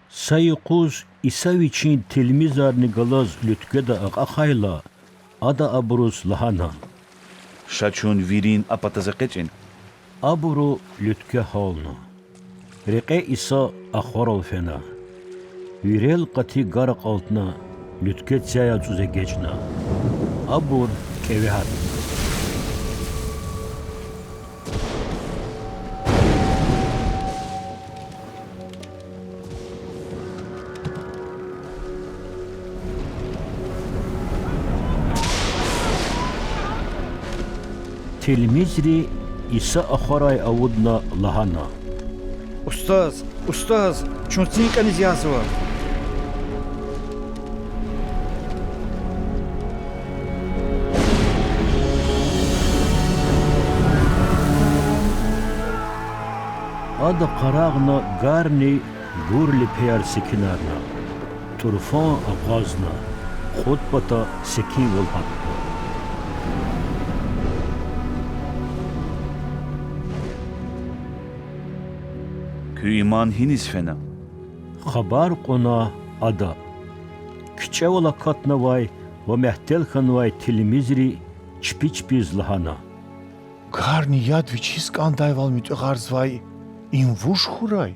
Sayıquz İsaviçin tilmizarni galaz lütkeda aqayla ada abrus lahana. Şaçun virin apatazaqeçin. Aburu lütke halna. Riqe İsa axoral fena. Virel qati garaq altna lütke tsaya tuze geçna. Abur kevehat. Tilmizri İsa axoray avudna lahana. Ustaz, çunsin kaniz yazıva. Ada qarağna garni gurli peyar sekinarna. Turfan aqazna. Khutbata sekin volhat. Kü iman hiniz fena. Xabar qona ada. Kiçevola katna vay ve mehtel khan vay tilmizri çpiç lahana. Garni yad viçis kandayval mütüğarzvay in vuş xuray.